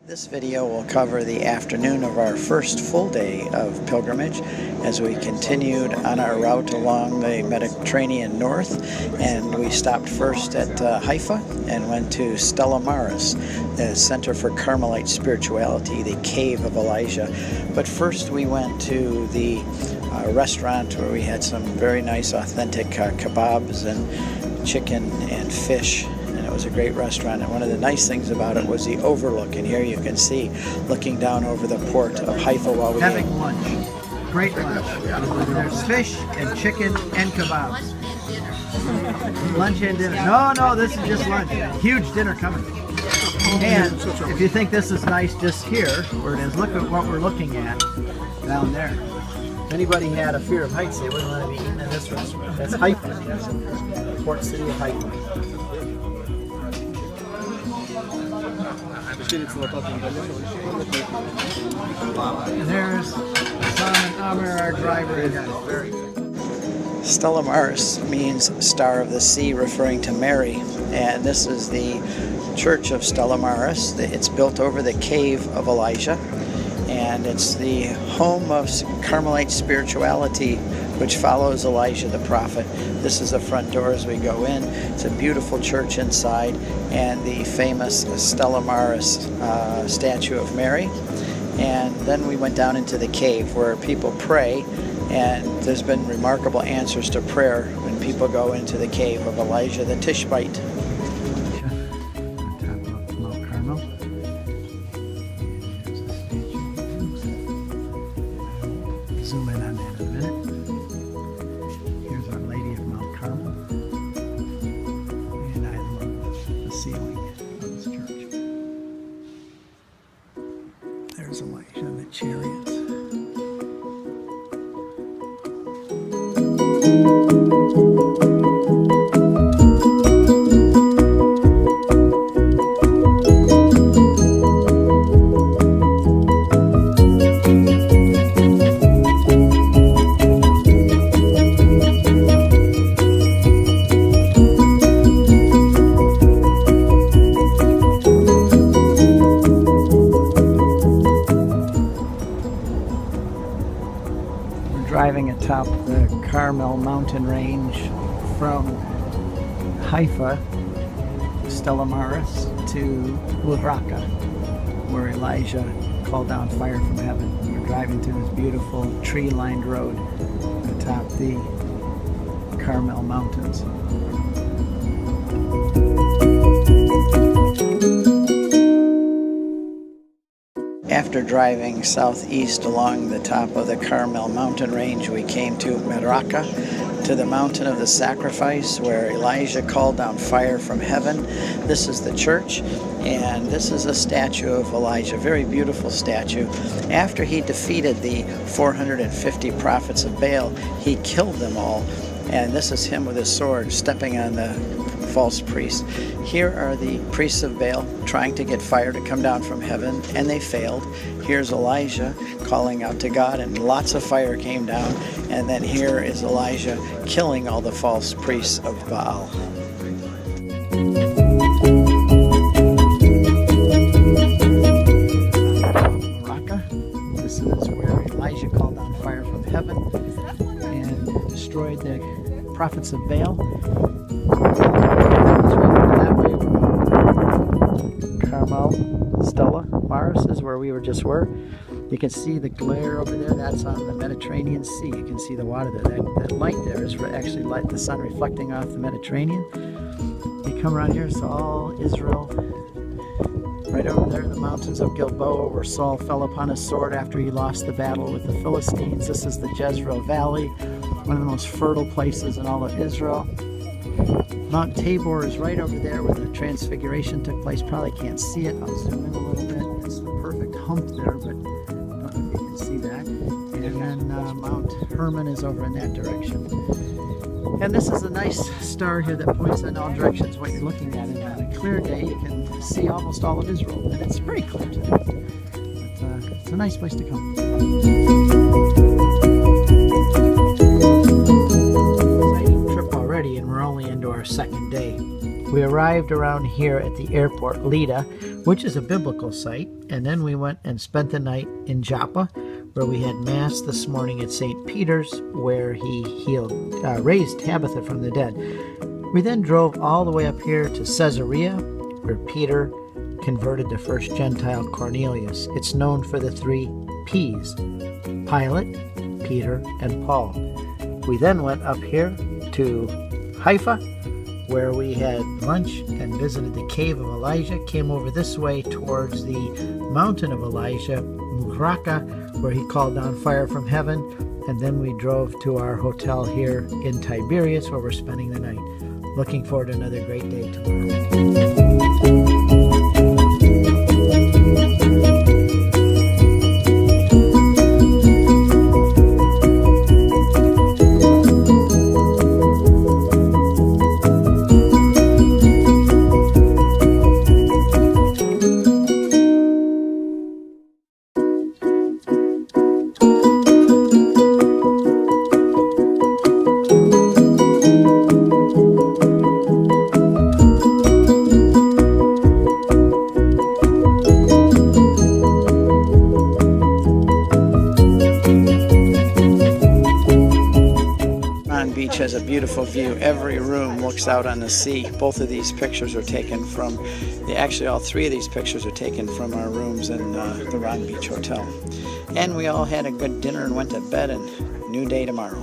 This video will cover the afternoon of our first full day of pilgrimage as we continued on our route along the Mediterranean north, and we stopped first at Haifa and went to Stella Maris, the Center for Carmelite Spirituality, the Cave of Elijah. But first we went to the restaurant where we had some very nice authentic kebabs and chicken and fish. It was a great restaurant, and one of the nice things about it was the overlook, and here you can see looking down over the port of Haifa while we having lunch. Great lunch. There's fish and chicken and kebabs. Lunch and dinner. No, this is just lunch. Huge dinner coming. And if you think this is nice just here, where it is, look at what we're looking at down there. If anybody had a fear of heights, they wouldn't want to be eating in this restaurant. That's Haifa, port city of Haifa. And there's Simon Amr, our driver. Stella Maris means Star of the Sea, referring to Mary, and this is the Church of Stella Maris. It's built over the Cave of Elijah, and it's the home of Carmelite spirituality, which follows Elijah the prophet. This is the front door as we go in. It's a beautiful church inside, and the famous Stella Maris statue of Mary. And then we went down into the cave where people pray, and there's been remarkable answers to prayer when people go into the cave of Elijah the Tishbite. Zoom in on that in a minute. Here's Our Lady of Mount Carmel. And I love the ceiling of this church. There's Elijah and the chariots. Driving atop the Carmel mountain range from Haifa, Stella Maris, to Raqqa, where Elijah called down fire from heaven. We're driving through this beautiful tree-lined road atop the Carmel mountains. After driving southeast along the top of the Carmel mountain range, we came to Raqqa, to the mountain of the sacrifice, where Elijah called down fire from heaven. This is the church, and this is a statue of Elijah, a very beautiful statue. After he defeated the 450 prophets of Baal, he killed them all, and this is him with his sword stepping on the false priests. Here are the priests of Baal trying to get fire to come down from heaven, and they failed. Here's Elijah calling out to God, and lots of fire came down. And then here is Elijah killing all the false priests of Baal. Raqqa, this is where Elijah called down fire from heaven and destroyed the prophets of Baal. Carmel, Stella Maris is where we were. You can see the glare over there. That's on the Mediterranean Sea. You can see the water there. That light there is actually the sun reflecting off the Mediterranean. You come around here, it's all Israel. Right over there in the mountains of Gilboa, where Saul fell upon his sword after he lost the battle with the Philistines. This is the Jezreel Valley, one of the most fertile places in all of Israel. Mount Tabor is right over there where the Transfiguration took place. Probably can't see it. I'll zoom in a little bit. It's the perfect hump there, but I don't know if you can see that. And then Mount Hermon is over in that direction. And this is a nice star here that points in all directions what you're looking at. And on a clear day, you can see almost all of Israel. And it's pretty clear today. But it's a nice place to come. And we're only into our second day. We arrived around here at the airport, Lida, which is a biblical site. And then we went and spent the night in Joppa, where we had Mass this morning at St. Peter's, where he raised Tabitha from the dead. We then drove all the way up here to Caesarea, where Peter converted the first Gentile, Cornelius. It's known for the 3 P's: Pilate, Peter, and Paul. We then went up here to Haifa, where we had lunch and visited the cave of Elijah, came over this way towards the mountain of Elijah, Mukraka, where he called down fire from heaven, and then we drove to our hotel here in Tiberias, where we're spending the night. Looking forward to another great day tomorrow. Beach has a beautiful view. Every room looks out on the sea. Both of these pictures are taken from, actually all 3 of these pictures are taken from our rooms in the Ron Beach Hotel. And we all had a good dinner and went to bed, and new day tomorrow.